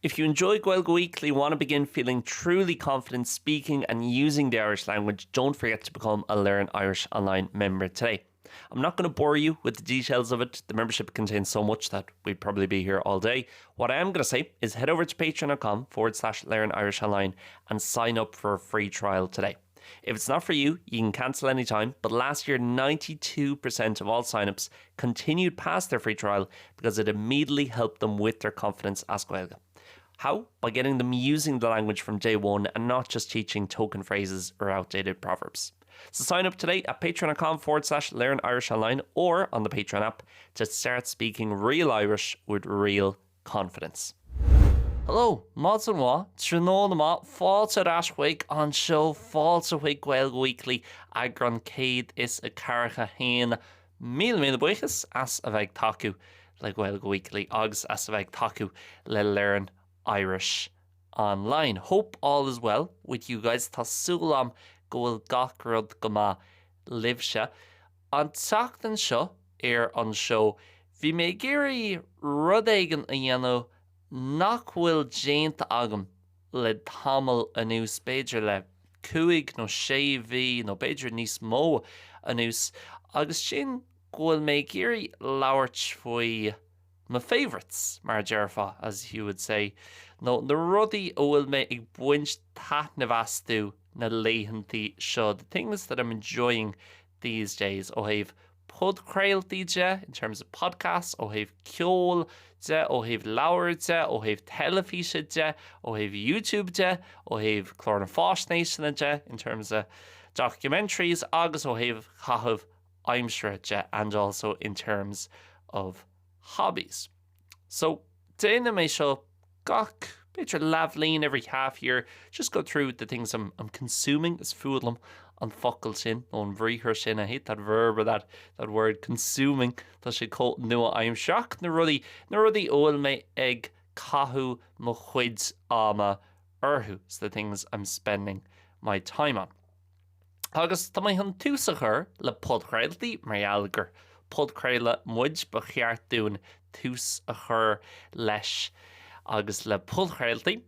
If you enjoy Gaeilge Weekly, want to begin feeling truly confident speaking and using the Irish language, don't forget to become a Learn Irish Online member today. I'm not going to bore you with the details of it. The membership contains so much that we'd probably be here all day. What I am going to say is head over to patreon.com/Learn Irish Online and sign up for a free trial today. If it's not for you, you can cancel anytime, but last year 92% of all signups continued past their free trial because it immediately helped them with their confidence as Gaeilge. How? By getting them using the language from day one and not just teaching token phrases or outdated proverbs. So sign up today at patreon.com/Learn Irish Online or on the Patreon app to start speaking real Irish with real confidence. Hello, mods and what? Trino ma fáilte rashuig an show fáilte huig Gaeilge Weekly EAGRÁN céad is a caracha hain mil buchas as a bheith tacu le Gaeilge Weekly agus as a bheith tacu le Learn Irish Online. Hope all is well with you guys. Tá súlam gohfuil gach rud go ma libse. An teachtain seo an show bhí mé géirí rud éigean a dhéanamh nach bhfuil déanta agam le tamil anús beidir le 5 nó 6 mhí nó beidir níos mó anús agus sin gohfuil mé géirí labhairt faoi my favourites, mar dearfa, as you would say. No, na rudaí a bhfuil mé ag buint taith na bhastú na léithantí seo. The things that I'm enjoying these days, ó haibh podcrailtí de, in terms of podcasts, ó haibh ceol de, ó haibh labhair de, ó haibh telefíse de, ó haibh YouTube de, ó haibh clár na fásnéisina de, in terms of documentaries, agus ó haibh chahabh aimsire de, and also in terms of hobbies. So, déanam mé seo gach beidir lavlín every half year, just go through the things I'm consuming as foodlam an focail sin, nó an bhríthir sin. I hate that verb or that word, consuming. Tá sé cót nua aimseach na rudaí óil mé ag cathú mo chuid ama orthú. It's the things I'm spending my time on. Agus tá mé an tús a chur le podcrailtí mar ealgar. Podcraile muid ba cheartún tús a chur leis agus le podcrailtí.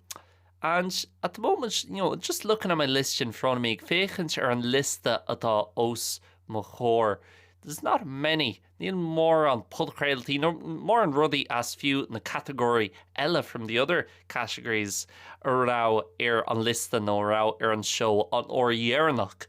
And at the moment, just looking at my list in front of me, féchant an lista atá os mo chóir. There's not many. Níl mór an podcrailtí, no more an rudaí as few in the category eile from the other categories ará an lista nó ará an show an dhéarnach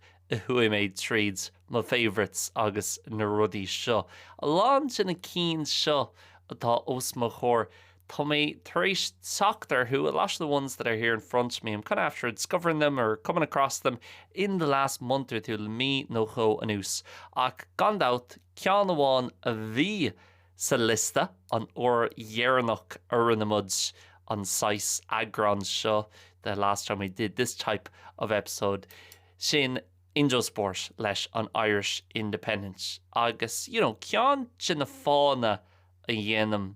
who I made trades, my favourites agus na rudaí seo. A lá sin a cín seo atá os mo chóir. Tá mé taréis teachtar who, a lot of the ones that are here in front of me, I'm kind of after discovering them or coming across them in the last month or two, le mí nó cho anús. Ach gandát ceann amháin a bhí sa lista an dhéarnach ar na muds an sais EAGRÁN seo, the last time we did this type of episode, sin Indosport leis an Irish Independence. Agus, ceann sin na fána a dhéanam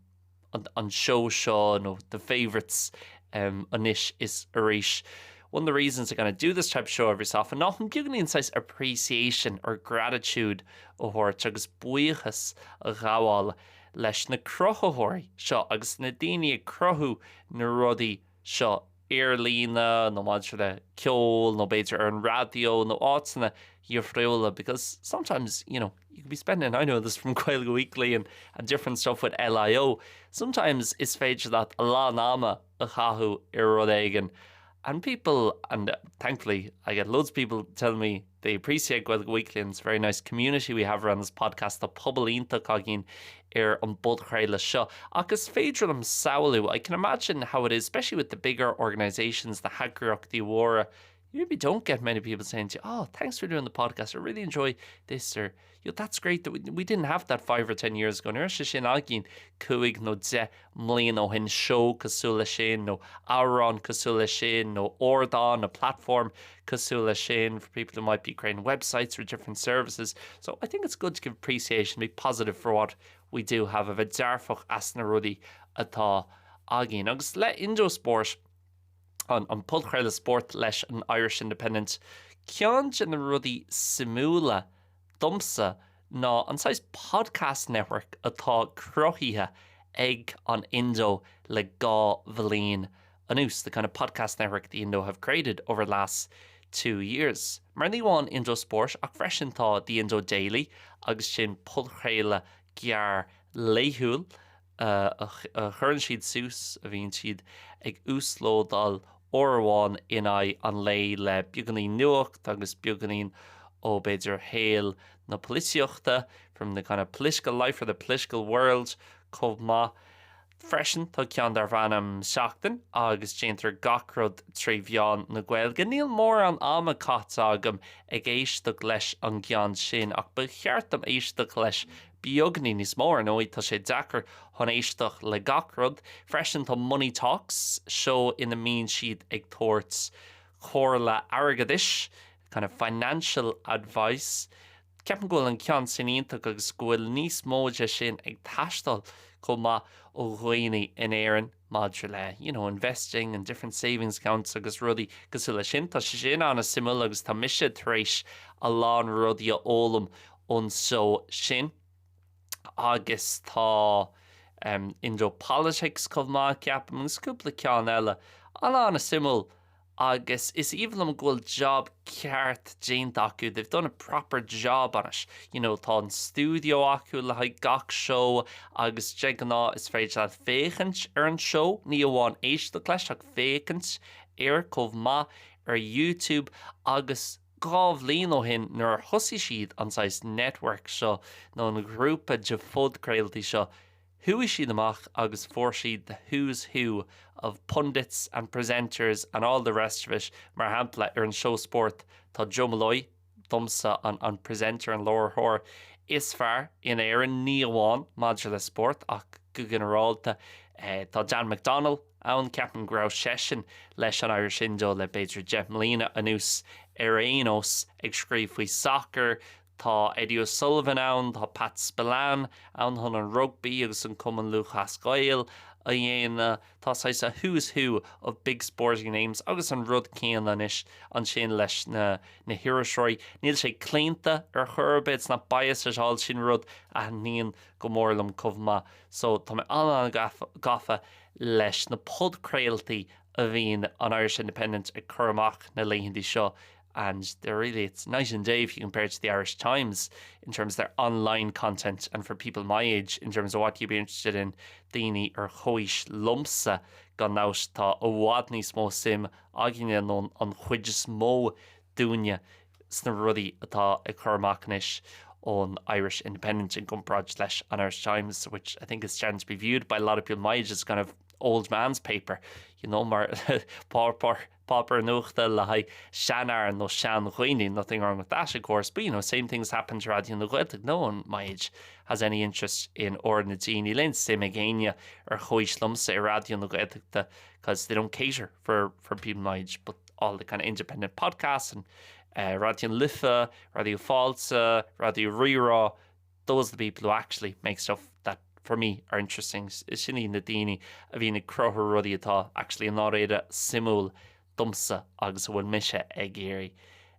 an show seo, no, the favourites anish is arish. One of the reasons I'm going to do this type of show every so often, I'm giving the insights appreciation or gratitude o hort agus buíochas a gháil leis na crochóirí seo agus na daoine crothú na rudaí seo Lína, no maidir le ceol, no beidir ar an radio, no áitina dhearfriúla, because sometimes, you could be spending, I know this from Gaeilge Weekly and different stuff with LIO, sometimes it's féidir that a lá náma a chathú ar rud éigean. And people, and thankfully I get loads of people telling me they appreciate Gaeilge Weekly, and it's a very nice community we have around this podcast, the pobalínta cagin an podcraile seo. Agus féidir am saoilú, I can imagine how it is, especially with the bigger organisations, the Hagracht Wara. You maybe don't get many people saying to you, oh, thanks for doing the podcast, I really enjoy this, or that's great that we didn't have that 5 or 10 years ago. Nuair sin agin cuaig nó 10 mbliana ó hin show cosúla sin, nó áran cosúla sin, nó ordan, a platform cosúla sin for people who might be creating websites or different services. So I think it's good to give appreciation, be positive for what we do have. A bheith dearfach as na rudaí atá agin. Agus le Indosport an podcraile sport leis an Irish Independent, ceann sin na rudaí simúla domsa ná an size podcast network atá crothaithe ag on Indo le Gá Bhilín Anús, the kind of podcast network the Indo have created over the last 2 years. Mar ní bháin Indo Sport ach freisin tá the Indo Daily agus sin pulchéile gear léithúil a churann siad sús a bhíonn siad ag úslódal orháin in an lé le beaganí nuacht agus beaganí ó beidir héal na políochta from the kind of political life or the political world chomh maith. Freisin tá ceann dar bhanam seachtain agus déantar gachrod trí bheán na Gaeilge. Níl mór an ama cat agam ag éisteach leis an gceann sin ach ba cheartam éisteach leis beagní níos mór nó tá sé dechar chun éisteach le gachrod. Freisin tá Money Talks show ina mín siad ag tabhairt chomhairle airgeadis, kind of financial advice. Ceapan gúil an ceann sin ionach agus gúil níos móide sin ag taistil chomh maith ó dhaoine in éireann maidir le, investing in different savings accounts agus rudaí cosúla sin. Tá sé sin anna simú agus tá mise tar éis a lán rudaí a ólam ón so sin. Agus tá Indo politics chomh maith ceapan agus cúpla ceann eile anna simú. Agus is even am ghfuil job ceart déint acu. They've done a proper job on it. Tá an studio acu le haid gach show agus jeganá is féidir le féchant an show. Ní bháin éisteach leis ach féchant chomh maith YouTube agus gáh líon ó hin nuair thosaigh siad an sais network seo nó an grúpa de fud creaaltaí seo. Who is siad amach agus fór siad the who's who of pundits and presenters and all the rest of it. Mar hampla an show sport tá Joe Malloy, dumsa an presenter an lower hor is far in éireann ní amháin maidir le sport ach go generalta. Tá Jan McDonald ann ceapan grá sesin leis an Irish Indo le beidir Jeff Molina anús Arenos ag scríomh faoi soccer. Tá Eddie O'Sullivan ann, tá Pat Spillane ann chun an rugby agus an Cumann Luchas Gael a dhéana. Tá sais a who's who of big sporting names agus an rud céan anis an sin leis na hiiriseoirí. Níl sé cléanta churbid na bias all sin rud a níon go mórlam chomh maith. So tá mé an gafa leis na podcréaltaí a bhíon an Irish Independent ag chur amach na laethantí seo. And it's night and day if you compare it to the Irish Times in terms of their online content, and for people my age in terms of what you'd be interested in. Daoine ar chois lumsa gan náis tá ó bhád níos mó sim agine an chuid is mó dúine sna rudaí atá ag chur amach anois on Irish Independent in compráid leis an Irish Times, which I think is starting to be viewed by a lot of people my age as kind of old man's paper. Mar pauper nuachta le haid seanar nó sean chuoine, nothing wrong with that, of course, but same things happen to Radio na Gaeilge. No one my age has any interest in ordinatini lens same againia or chuis lumsa i Radio na Gaeilge because they don't cater for people my age, but all the kind of independent podcasts and Radio Lifa, Radio Falsa, Radio Rira, those are the people who actually make stuff that for me are interesting. Sinní na daoine a bhí na crotha rudaí atá actually an áréide simúl dumsa agus bhfuil mise ag géirí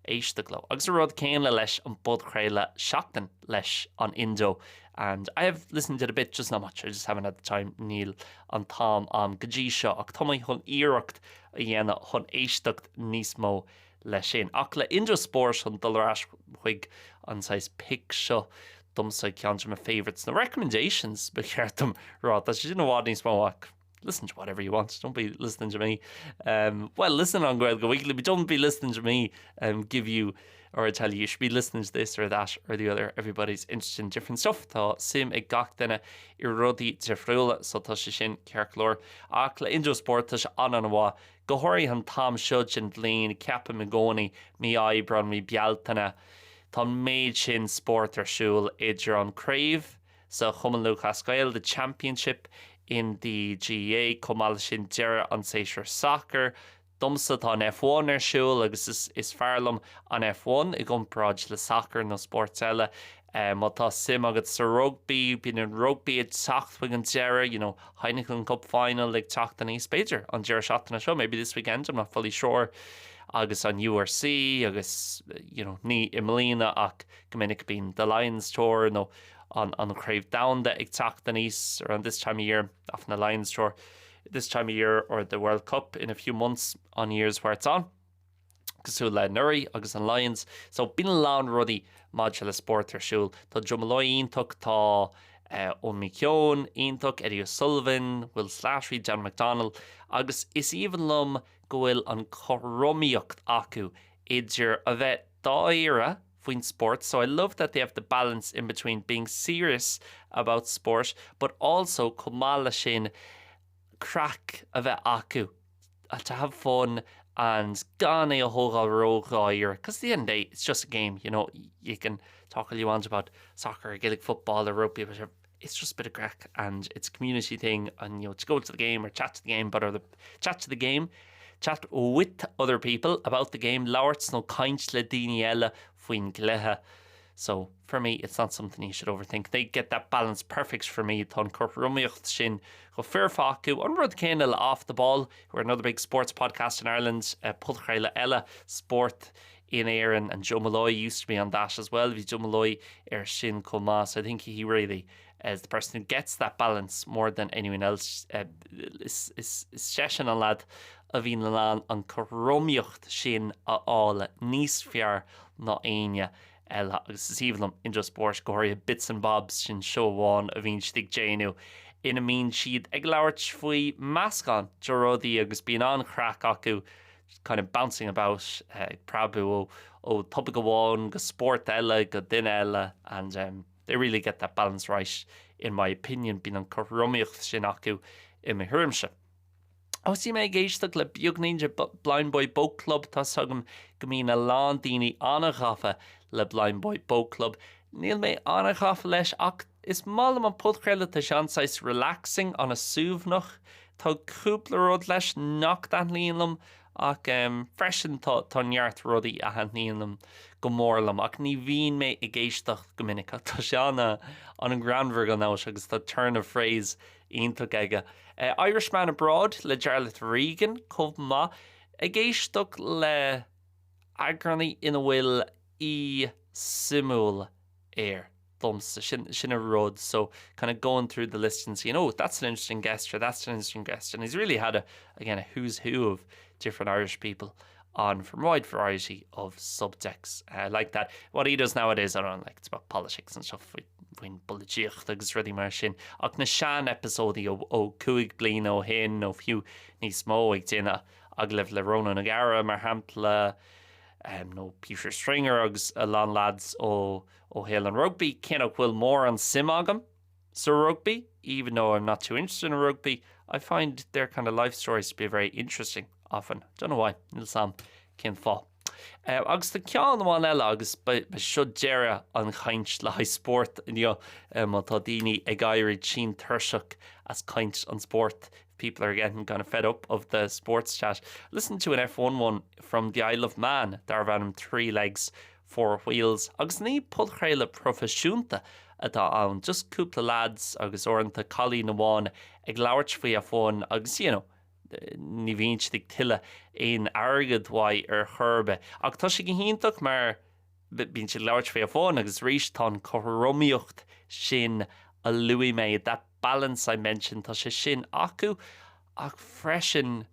éisteach leo. Agus a rud céanna leis an podcréile seachtain leis an Indo. And I have listened to it a bit, just not much. I just haven't had the time, Neil, an tám am go dtí seo. Ach tá mé chun iarracht a dhéana chun éisteacht níos mó le sin. Ach le Indo Sport chun dul ras chuig an sais pic seo. Dumsa ceantar my favourites. The recommendations, but them right. That's just no níos mó ach. Listen to whatever you want. Don't be listening to me. Well, listen on Gaeilge Weekly, but don't be listening to me give you or tell you should be listening to this or that or the other. Everybody's interested in different stuff. Tá sim ag gach duine I rudaí difriúla, so tá sé sin cearclór. Ach le Indo Sport tá sé an bhá. Go háirí an tám seoid sin bliain, ceapa me gcónaí, mi aibran, mi bealtaine. Tá méid sin sport arsúil idir an Crave, so Cumann Luchas Gael, the championship in the GA, cumáil sin deire an séisir soccer. Dumsa tá an F1 arsúil agus is fearlam an F1 I gcompráid le soccer nó sport eile. Má tá sim agat sa rugby, bín an rugby ag tacht with an deire, Heineken Cup final ag tacht an East Beidir an deire seachtainna seo, maybe this weekend, I'm not fully sure. Agus an URC, agus, ní Imelina ach gomininic bín the Lions Tour, nó an craibh down de ag teach den níos around this time of year off na Lions tour this time of year or the World Cup in a few months on years where it's on. Cosú le Nuri agus an Lions. So bín lán rudí máid le sport arsúil. Tá Jumalói ionach tá Ón Miceón ionach Eddie O'Sullivan, Will Slattery, John McDonald agus is even lum go bhfuil an chorumíocht acu idir a bheith dá éire faoin sport. So I love that they have the balance in between being serious about sport but also cumála sin crack a bheith acu to have fun and gan é a hógáil rógáir because at the end of the day it's just a game, you know. You can talk all you want about soccer or Gaelic football or rugby, but it's just a bit of crack and it's a community thing, and you know, to go to the game or chat to the game, but or the chat to the game, chat with other people about the game. Lauert's no kaint le daoine eile faoin glethe. So for me, it's not something you should overthink. They get that balance perfect for me. Tá chorumíocht sin go fear facu an rud céine off the ball. We're another big sports podcast in Ireland. Pulchreile Ella Sport in Éireann, and Joe Malloy used to be on that as well. Joe Malloy sin comá. So I think he really is the person who gets that balance more than anyone else. Is session an lad a bhín lán an chorumíocht sin a ála níos fear ná aine. Agus is even in just sport goir bits and bobs sin showháin a bhín stig déanú ina mín siad ag labhairt faoi meascán de rudaí agus bíon an crack acu kind of bouncing about prabu ó topic amháin go sport eile go duine eile, and they really get that balance right in my opinion. Bín an chorumíocht sin acu I mi thuairimse. Sí mé géisteach le beagnaíonn Blind Boy Boat Club tá sagam go mín na lán daoine annachchafa le Blind Boy Boat Club. Níl mé annachchafa leis ach is málam an pudchréile tá seanáis relaxing an a súbhnach. Tá cúpla rud leis nach an líonlam ach freisin tá neart rudaí a handníonlam go mórlam ach ní bhíon mé I géisteach go minic. Tá seanna an granmhar gan nás agus tá turn of phrase ionach aige. Irishman Abroad le Jarlath Regan cumma a géisteach le EAGRÁN ina bhfuil I simúl air thumbs sin a rud. So kind of going through the list and seeing, oh, that's an interesting guest or that's an interesting guest. And he's really had a who's who of different Irish people on from a wide variety of subjects like that. What he does nowadays, I don't know, like it's about politics and stuff. Bhain bolíocht agus rudaí mar sin. Ach na sean episódaí ó cúig bliain ó hin ó fiú níos mó ag duine ag libh le Ronan O'Gara mar hampla no Peter Stringer agus a lán lads ó Hill and Rugby. Cinnach bhfuil mór an sim agam sa rugby, even though I'm not too interested in rugby. I find their kind of life stories to be very interesting often. Don't know why. Níl sam cin fá. Agus tá ceann amháin eile agus ba seo deire an chaint le sport inniu má tá daoine ag éirí sin tuirseach as chaint an sport. People are getting kind of fed up of the sports chat. Listen to an F1 one from the Isle of Man. Dar bhain 3 legs, 4 wheels. Agus ní pudchréile profisiúnta atá ann. Just cúpla lads agus orintha cailí na bháin ag labhairt faoi F1 agus, you know, ní bhíonn stig tuile éon airgid mhaith churbe. Ach tá sé go hiontach mar bíonn siad labhairt faoi F1 agus rís tá chorumíocht sin a luí mé. That balance I mentioned, tá sé sin acu ach freisin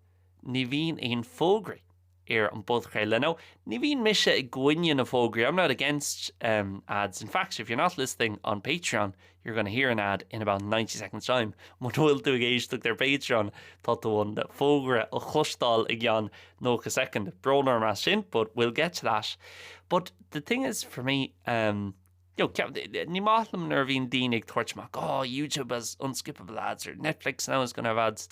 ní bhíonn éon fógraí an pudchréile. Now, ní bhíonn mise ag gcoinne na fógraí. I'm not against ads. In fact, if you're not listening on Patreon, you're going to hear an ad in about 90 seconds time. Mun bhfuil tú géisteach their Patreon tá tú an fógra a chustáil ag gan nócha second. Bronar mar sin, but we'll get to that. But the thing is, for me, ní máthlam nar bhíonn daoine ag tuairteach, oh, YouTube has unskippable ads or Netflix now is going to have ads.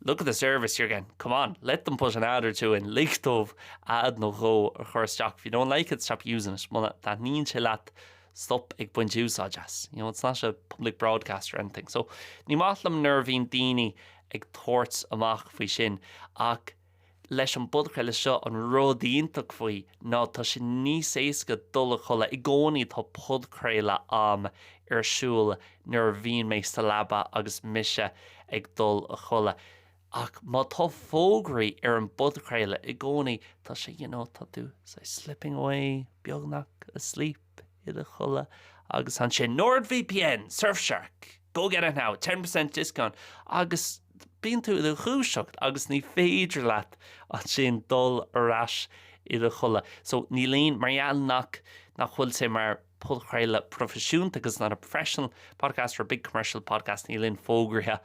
Look at the service you're getting. Come on, let them put an ad or two in. Lichtov ad no go or churstack. If you don't like it, stop using it. That nín se leat stop ag buint úsáideas. You know, it's not a public broadcast or anything. So, ní máthlam nar bhíonn daoine ag tuairt amach faoi sin ach leis an pudchréile seo an rud ionach faoi ná tá sin níos éasca dul a chulla I gcónaí tá pudchréile am arsúil nar bhíonn mé sa labba agus mise ag dul a chulla. Ach má tá fógraí an pudchréile I gcónaí tá sé, you know, tá tú slipping away, beagnach asleep I the chulla agus an sin NordVPN, Surfshark, go get it now, 10% discount, agus bíonn tú le chúiseacht agus ní féidir leat an sin dul arás i le chulla. So ní líon marall nach chuil sé mar pulchréile profisiúnta agus not a professional podcast or a big commercial podcast ní líon fógrathe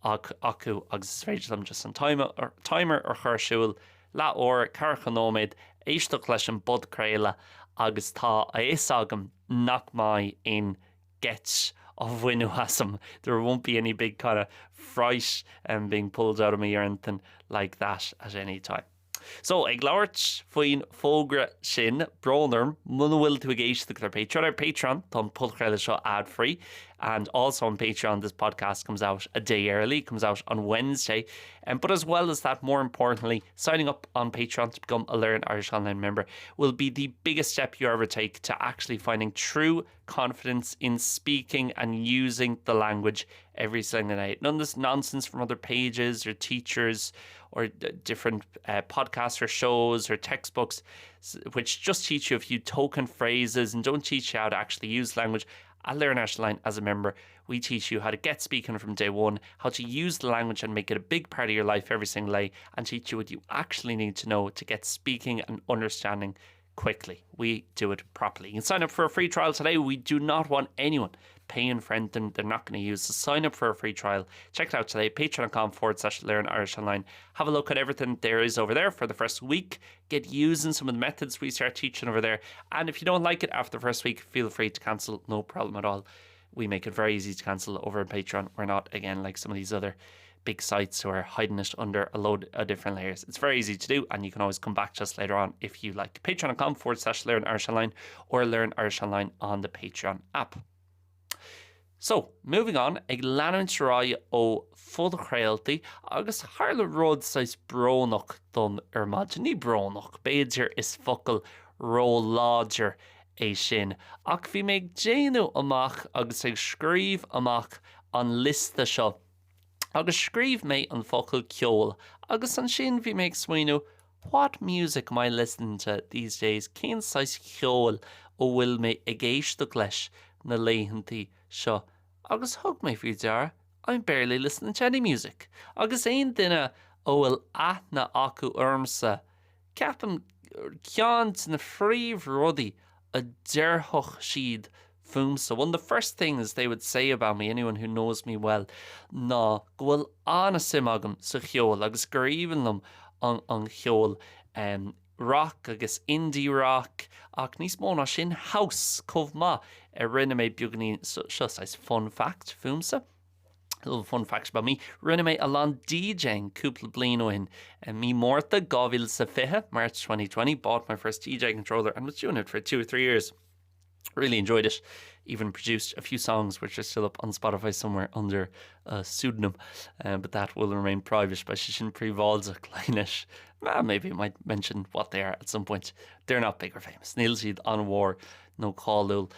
acu agus is féidir am just an timer or chuirsúil le ó carchanóméid éisteach leis an budcréile agus tá a is agam nach mai in GACH of Winu Hasam. There won't be any big kind of fright being pulled out of me or anything like that at any time. So, ag labhairt faoin fógra sin, brónarm, muna bhfuil tú ag éisteach ar Patreon. Our Patreon, tá pulchréile seo ad-free. And also on Patreon, this podcast comes out a day early, comes out on Wednesday. But as well as that, more importantly, signing up on Patreon to become a Learn Irish Online member will be the biggest step you ever take to actually finding true confidence in speaking and using the language every single day. None of this nonsense from other pages or teachers or different podcasts or shows or textbooks which just teach you a few token phrases and don't teach you how to actually use language. At Learn Irish Online, as a member, we teach you how to get speaking from day one, how to use the language and make it a big part of your life every single day, and teach you what you actually need to know to get speaking and understanding quickly. We do it properly. You can sign up for a free trial today. We do not want anyone paying for anything they're not going to use. So sign up for a free trial. Check it out today, patreon.com/Learn Irish Online. Have a look at everything there is over there for the first week. Get using some of the methods we start teaching over there. And if you don't like it after the first week, feel free to cancel. No problem at all. We make it very easy to cancel over on Patreon. We're not, again, like some of these other big sites who are hiding it under a load of different layers. It's very easy to do, and you can always come back to us later on if you like. Patreon.com/Learn Irish Online or Learn Irish Online on the Patreon app. So, moving on, ag leanúint rá ó fudchréaltaí agus tharla rud sais brónach don maid. Ní brónach, béidir is focail róláidir é sin. Ach bhí méid déanú amach agus ag scríomh amach an lista seo. Agus scríomh méid an focail ceol. Agus an sin bhí méid smaoinú, what music am I listening to these days? Cén sais ceol ó bhfuil mé ag éisteach leis na léitheantaí seo. Agus thug mé faoi deara, I'm barely listening to any music. Agus aon duine ó bhfuil aithne acu ormsa. Ceapan ceant na phríomh rudaí a dearthach siad fumsa. One of the first things they would say about me, anyone who knows me well, ná go bhfuil anna sim agam sa cheol agus gríomhann lom an cheol rock agus indie rock ach níos mó ná sin house chomh maith rinne mé beagnaí seo sais fun fact fumsa. A little fun facts about me. Rinne mé a lan DJing cúpla bliain ó hin. Me mórta 2015, March 2020, bought my first DJ controller and was doing it for 2 or 3 years. Really enjoyed it. Even produced a few songs which are still up on Spotify somewhere under a pseudonym, but that will remain private. But she shouldn't pre-valsa Kleinish. Maybe I might mention what they are at some point. They're not big or famous. Níl siad an war, no callúil.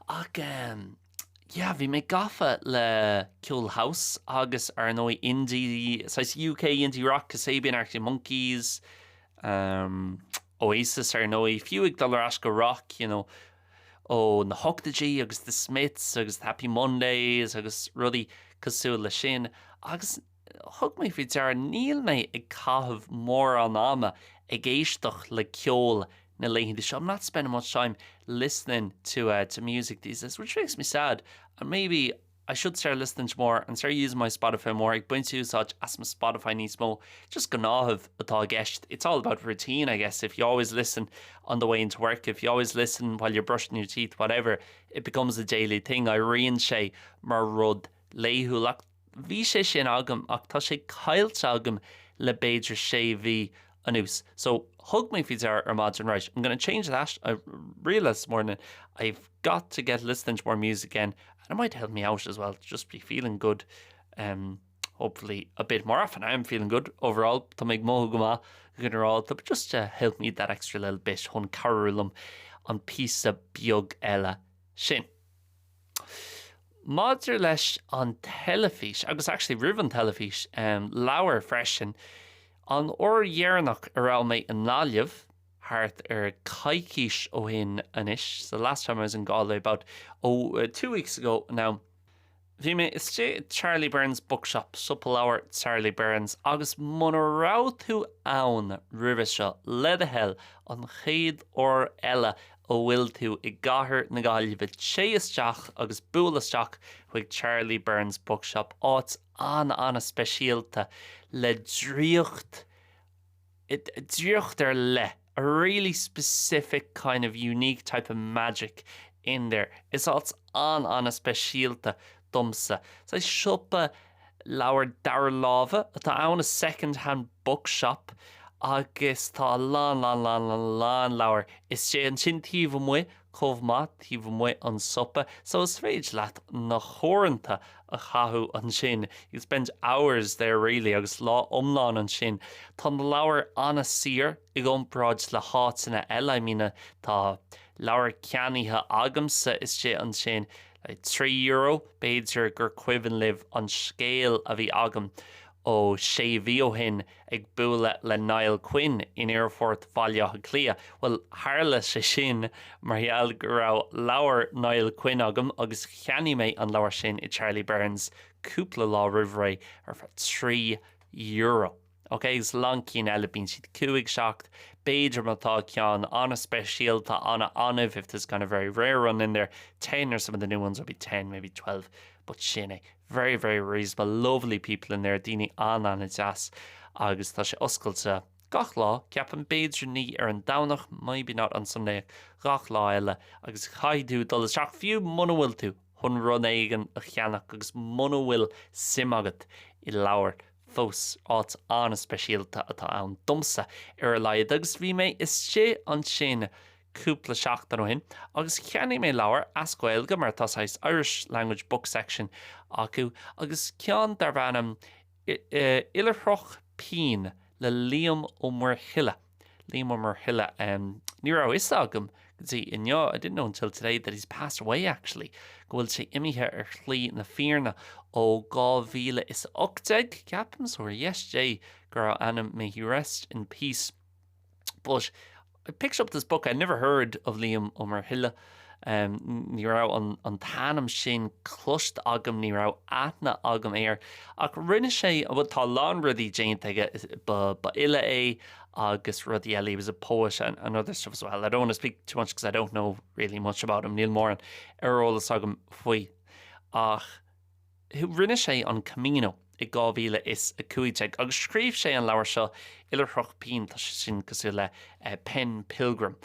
Ach, yeah, bhí mé gafa le Ceol House agus ar nói indie, sais UK indie rock, Kasabian Arctic Monkeys, Oasis ar nói, fiú ag dul as go rock, you know, ó na Hogdagy agus the Smiths agus the Happy Mondays agus rudí cosúil le sin. Agus thug mé faoi deara níl mé ag caithfh mór an ama ag éisteach le ceol na léitheantaí seo. I'm not spending much time listening to music these days, which makes me sad. And maybe I should start listening to more and start using my Spotify more. Ag buinte úsáid as my Spotify níos mó. Just go náthbh atá gceist. It's all about routine, I guess. If you always listen on the way into work, if you always listen while you're brushing your teeth, whatever, it becomes a daily thing. I rion sé mar rud léithúil. Bhí sé sin agam ach tá sé caiilte agam le beidir sé bhí anús. So hug me feeds are imagine right. I'm going to change that. I realized this morning I've got to get listening to more music again, and it might help me out as well to just be feeling good. Hopefully a bit more often. I am feeling good overall. To make mohugama but just to help me that extra little bit. Hun carulum on piece of biog ella shin. Maidir leis an telefís, agus actually rivan telefís, lauer freshen. An or dhearnach ará mé an náliamh, Heart caiiciis ó hin anish. So last time I was in Galway about 2 weeks ago now. Bhí mé is Charlie Burns bookshop supple hour Charlie Burns agus monará tú ann rubis seo le a hell an chéad ó eile ó bhfuil tú I gcathair na Gailge séisteach agus búlasteach chuig Charlie Burns bookshop áit an speisialta le dríocht le a really specific kind of unique type of magic in there. It's áit an speisialta dumsa. So siopa leabhar dar láva atá ann a second-hand bookshop agus tá lán leabhar is sé an sin tíomh muoi chomh maith tíomh muoi an sopa. So it's féidir leat na chóiranta a chathú an sin. You spend hours there really agus lá omláin an sin. Tá na leabhar anna sir I gcompráid le hátainna eile. I mean tá leabhar ceannaithe agamsa is sé an sin. Like €3 beidir gur cuimhin libh an scéal a bhí agam ó sé bhío hin ag buaile le Niall Quinn in Airfort Bhaile Clia. Well, hála sé sin mar gheall go raibh leabhar Niall Quinn agam agus cheannaigh mé an leabhar sin I Charlie Burns cúpla lá roimh ar €3. Okay, gus lang cín eile bíonn siad cuaig seacht. Beidir mátá ceann anna speisialta anna anmh if there's kind of very rare one in there. 10 or some of the new ones will be 10, maybe 12. But sinné, very, very reasonable, lovely people in there. Daoine anna jazz agus tá sé oscailte gach lá ceapan beidir ní ar an domhnach, maybe not on Sunday, gach lá eile agus chaidú dul is seach fiú muna bhfuil tú chun run éigean a cheannach agus muna bhfuil sim agat I leabhar fós áit anna speisialta atá ann dumsa ar a laghad agus bhí mé is sé an sin cúpla seachtain ó hin agus cheannaigh mé leabhar as Gaeilge mar tá Irish language book section acu agus ceann dar bhanam Ilarthroch Pín le Liam ó Murchilla. Liam ó Murchilla ní rah is agam I didn't know until today that he's passed away actually. Gohfuil sé imithe ar chlí na fíorna ó 2018 ceapams or yesterday gur anam may he rest in peace. But I picked up this book. I never heard of Liam ó Murchilla. Ní rah an tanam sin clust agam ní rah aithne agam éir ach rinne sé bhfuil tá lán rudí déint aige ba ile agus rudí eile. He was a poet and other stuff as well. I don't want to speak too much because I don't know really much about him. Níl mór an arolalas agam faoi ach rinne sé an Camino I 2015 agus scríobh sé an leabhar seo Ilarthroch Pín tá sin cosú le pen pilgrim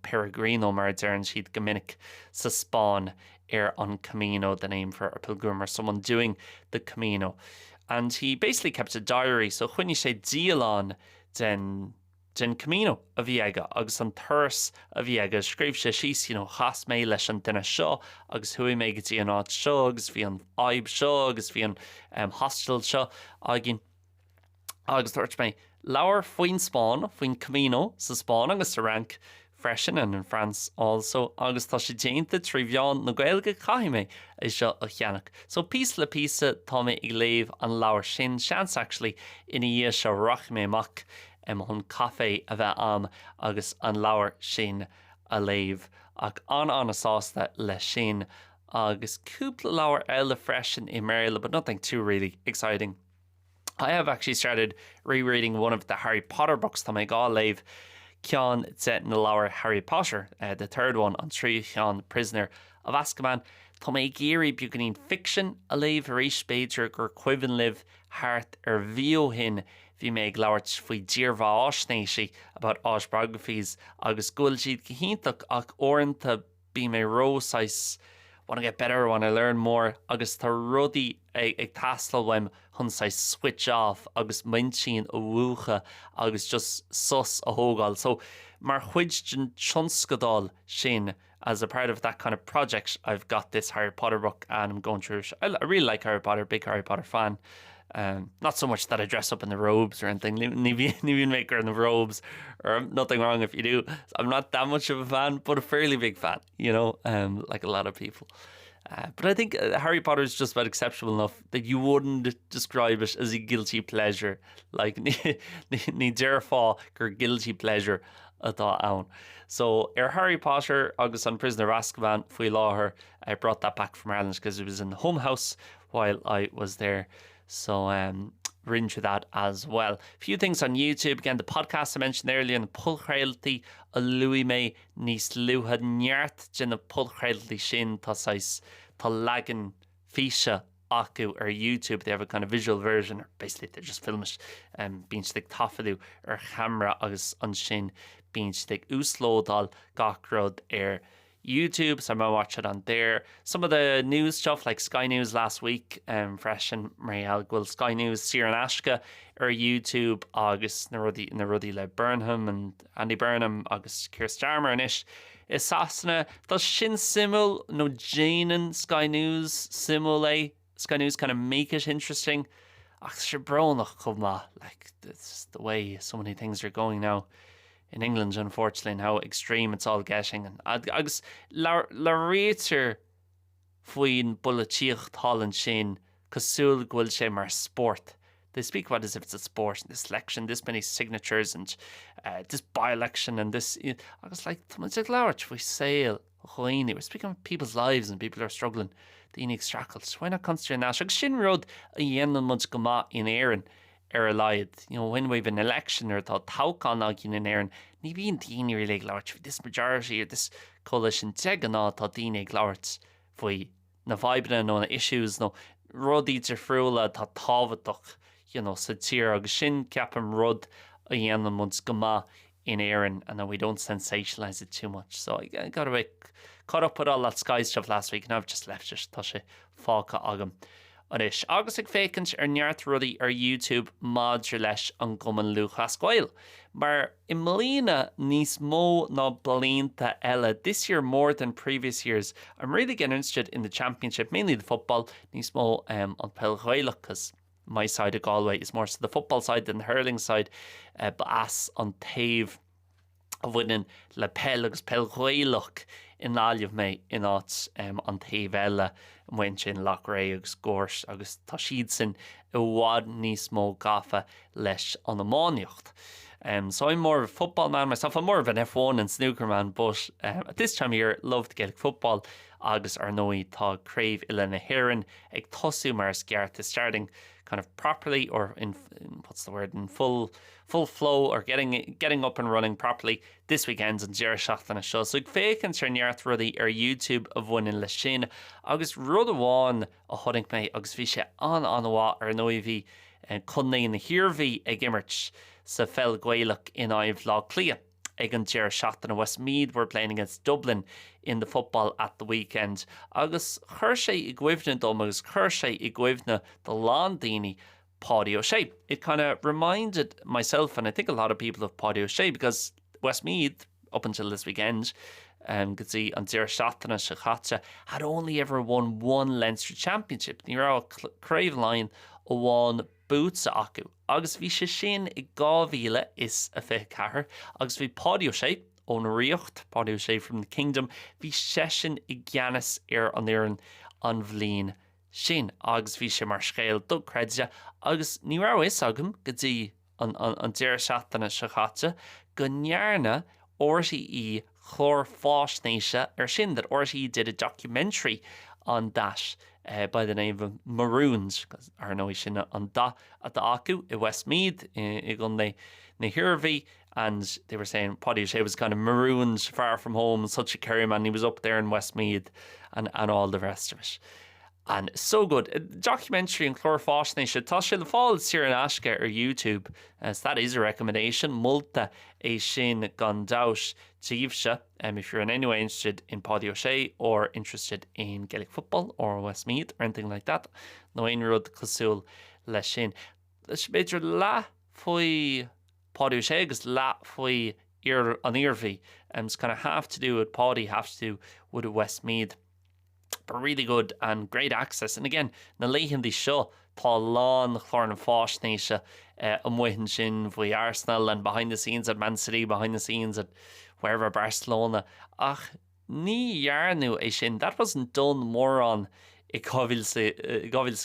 peregrino mar dearann siad go minic sa Spáin ar an Camino, the name for a pilgrim or someone doing the Camino. And he basically kept a diary, so chuine sé díal an den Camino a bhí aige agus an thuras a bhí aige scríobh sé síos chas mé leis an duine seo agus thuaigh mé go dtí an áit seo agus bhí an aib seo agus bhí an hostel seo agin agus dúirt mé leabhar faoin Spáin faoin Camino sa Spáin agus sa rank freisin and in France also agus tá sé déanta trí bheán na Gaeilge caithfidh mé is seo a cheannach. So pís le písa tá mé ag léamh an leabhar sin seans actually ina dhé seo rach mé amach chun cafe a bheith am agus an leabhar sin a léamh ach an sásta le sin agus cúpla leabhar eile freisin I Maryland, but nothing too really exciting. I have actually started rereading one of the Harry Potter books that I got léamh ceann set na leabhar Harry Potter, the third one an trí ceann Prisoner of Azkaban. Tá mé géirí buganín fiction a léamh arís beidir gur cuimhin libh thart ar bhío hin bhí mé ag labhairt faoi dírbha áisnéisi about autobiographies agus gúil siad go hintach ach orintha bí mé rósáis want to get better, want to learn more agus tá rudaí ag tastal weim chun switch off agus mintín a bhuacha agus just sus a hógáil. So mar chuid den tionscadal sin as a part of that kind of project, I've got this Harry Potter book and I'm going through it. I really like Harry Potter, big Harry Potter fan. Not so much that I dress up in the robes or anything, Nivian maker in the robes, or nothing wrong if you do. I'm not that much of a fan, but a fairly big fan, like a lot of people. But I think Harry Potter is just about exceptional enough that you wouldn't describe it as a guilty pleasure. Like, ní deir fá gur guilty pleasure atá ann. So, Harry Potter agus an Prisoner of Azkaban faoi láthair, I brought that back from Ireland because it was in the home house while I was there. So, rin through that as well. A few things on YouTube. Again, the podcast I mentioned earlier, and the pulchrailty a Louis May níos luha neart gin the pulchrailty sin tá lagan fisha acu or YouTube. They have a kind of visual version, or basically they just film it being stick tafadu or camera agus an sin being stick úslódal gachrod YouTube, so I'm going to watch it on there. Some of the news stuff like Sky News last week, fresh and Marielle Gwill Sky News, Ciaran Ashka or YouTube, August Narudi Le Burnham and Andy Burnham, August Keir Starmer and ish. Is Sasna, does Shin Simul no Janen Sky News Simule Sky News kind of make it interesting? Actually, like that's the way so many things are going now in England, unfortunately, and how extreme it's all getting. And agus la réitir faoin bulatíocht Holland sin cosúil ghfuil sé mar sport. They speak about it as if it's a sport. This election, this many signatures, and this by-election, and this. I was like, we sail. We're speaking of people's lives, and people are struggling. The unique strackles. Why not concentrate on that? Like Shin Road a yenan much gama in Éireann. When we've an election or thought Taukan agin in Éireann, ní bhíon daoine really glárts for this majority or this coalition tegan á tá daoine glárts faoi na vibena no na issues no rudí tar friúla tá tábhaach sa tír agus sin ceapam rud a dhéanam muns gama in Éireann, and then we don't sensationalise it too much. So I got a bit caught up with all that Sky stuff last week, and I've just left it tá sé fáca agam. Anish, agus ag fécint neart rudí YouTube mádra leis an goman luchas Gaeil. Mar in Molina níos mó ná blianta eile. This year more than previous years. I'm really getting interested in the championship, mainly the football, níos mó on Pel Gaelach, because my side of Galway is more so the football side than the hurling side. But as on Tave of winning le Pel agus Pel Gaelach in láilmh mé in áit an Tave eile went in Lochray agus Gorse agus tá siad sin I bhfad níos mó gafa leis an amáneocht. So I'm more of a football man myself. I'm more of an F1 and snooker man, but at this time of year, love to get football. Agus ar nói tá crave ile na Héireann ag tosú mar sceart starting kind of properly, or in what's the word, in full flow, or getting up and running properly this weekend in Deir Seachtainna seo. So ag fécinn ar neart rudí YouTube a bhaineann le sin agus rud amháin a thunig mé agus bhí sé an bhá ar nói bhí chunnaí na hirbhí ag imirt sa Fel Gaelach in Aibh Lá Clia. Ag an Deir Seachtainna Westmeath were playing against Dublin in the football at the weekend. Agus chuir sé I gcuimhne dom agus chuir sé I gcuimhne the lán daoine Páidí O'Shea. It kind of reminded myself, and I think a lot of people, of Páidí O'Shea, because Westmeath, up until this weekend, could see an Deir Seachtainna sa chaite had only ever won one Leinster Championship. Ní rá Craveline ó bháin bútsa acu. Agus bhí sé sin I 2000 is a bheith cethair. Agus bhí Páidí O'Shea ón riocht, Páidí O'Shea from the Kingdom, bhí sesin I gceannas ar an Éireann an bhliain sin. Agus bhí sé mar scéal dul creide. Agus ní rá is agam go dtí an Deir Seachtainna sa chaite go nearna ortí I chlór fásnéise ar sin, that ortí did a documentary on that by the name of Maroons, because our know sin an da at the acu I Westmeath I gun na hirvi, and they were saying Páidí O'Shea was kind of marooned far from home, such a carryman. He was up there in Westmeath and all the rest of it. And so good. Documentary in Chlór Fásnéise tá sé le fáil Ciaran Ashka or YouTube. So that is a recommendation. Multa é sin gan daus tíobse. If you're in any way interested in Páidí O'Shea or interested in Gaelic football or Westmeath or anything like that, no ein rud cosúil le sin. Leis beidir lá faoi Páidí O'Shea agus lá faoi an Irvi. It's kind of have to do with Páidí, have to do with Westmeath. But really good and great access. And again, na leighon the show, tá lán chlór na fásnéise muhin sin faoi Arsenal and behind the scenes at Man City, behind the scenes at wherever Barcelona. Ach, ní dhearnú é sin, that wasn't done mór an I gohfuil sa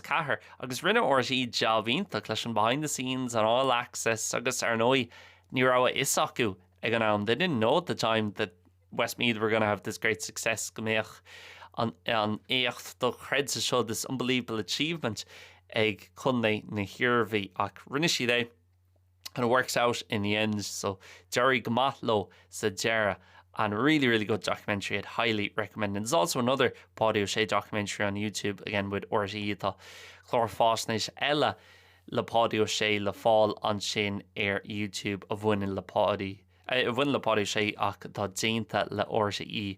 chathair agus rinne ortí jobhínta leis an behind the scenes and all access agus ar nói ní rá is acu ag an am. They didn't know at the time that Westmeath were going to have this great success gombeach an éocht do chred sa seo, this unbelievable achievement ag chunné na hirbhí ach rinne si é and it works out in the end. So Jerry Gamatlo said Jera, and really, really good documentary. I'd highly recommend. And there's also another Páidí Ó Sé documentary on YouTube, again with RTE, the Chlór Fásnais Ella, le Páidí Ó Sé le fáil an sin YouTube of winning le Páidí Ó Sé ach tá déanta le RTE.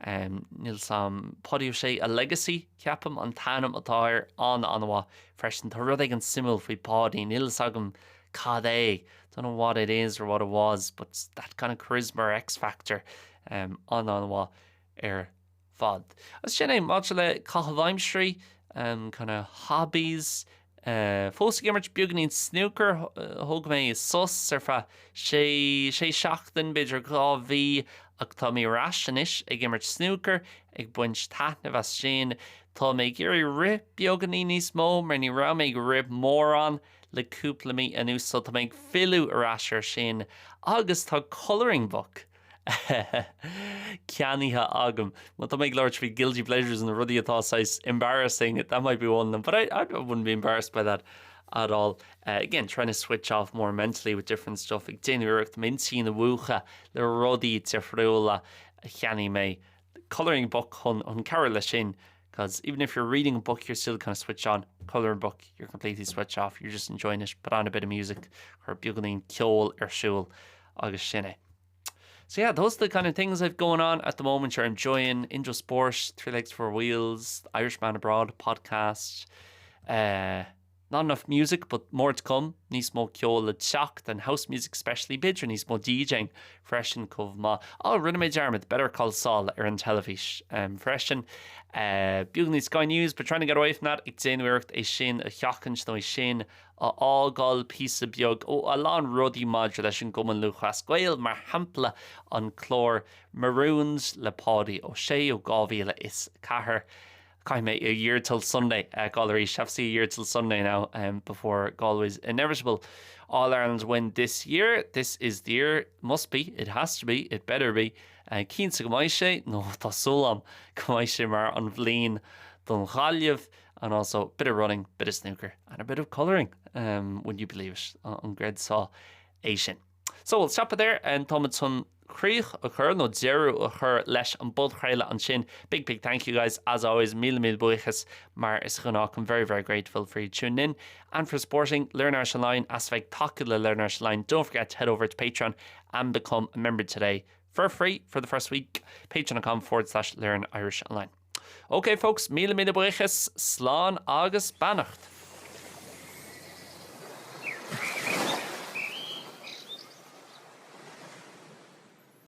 Níl sam Páidí Ó Sé a legacy ceapam an tanam atá an anha freisin tá rud ag an simil faoi Páidí níl sagam cad é. Don't know what it is or what it was, but it's that kind of charisma or X factor an anha fad. As sin é máte le cathbhaimsrí kind of hobbies fós gimmert beagnaín snooker thug mé sus ar fa sé seachtain beidir gá bhí ach tá mé raisianis ag gimmert snooker ag buint taithne bheith sin tá mé géirí rib beagnaí níos mó mar ní ra mé rib mór an le cúpla mí anús so tá méid fiú arás ar sin agus tá colouring book ceaníthe agam. Well, tá méid leir trí guilty pleasures and the ruddy atá size embarrassing. That might be one of them, but I wouldn't be embarrassed by that at all. Again, trying to switch off more mentally with different stuff. Ag déanúireacht mintí na bhuacha le rudaí tifriúla cheanní mé. Colouring book chun cara le sin, because even if you're reading a book, you're still kind of switch on. Colouring book, you're completely switch off. You're just enjoying it. Put on a bit of music or beagnaín ceol ar siúl agus sinné. So yeah, those are the kind of things I've going on at the moment. You're enjoying Indra Sport, Three Legs, Four Wheels, Irishman Abroad podcast. Not enough music, but more to come. Níos mó ceol le teacht and house music especially. Bidr níos mó DJing freshen cove ma. Oh, rinne mé Jarmid, Better Call Saul ar an televis. Freshen. Bugan Sky News, but trying to get away from that. Ag déanúireacht é sin a cheachan nó é sin a ágáil písa beag ó a lán rudí maidir leis an goman luchas Gael mar hampla an chlór Maroons le Páidí Ó Sé ó 2024. Kind of a year till Sunday. Gallery Chefsy a year till Sunday now. Before Galway's inevitable All Ireland win this year. This is the year. Must be. It has to be. It better be. Cín sa gomaise. No, tá súlam gomaise mar an bhlín don Gailge, and also a bit of running, bit of snooker, and a bit of colouring. Would you believe it? On Gred saw Asian. So we'll stop it there and Thomas Creech a chur no zero a chur leis an bud chréile an sin. Big thank you guys as always. Mil buchas mar is gnách. I'm very grateful for you tuning in and for supporting Learn Irish Online as spectacular Learn Irish Online. Don't forget to head over to Patreon and become a member today for free for the first week. Patreon.com/Learn Irish Online. Okay folks, mil buchas slán agus bannacht.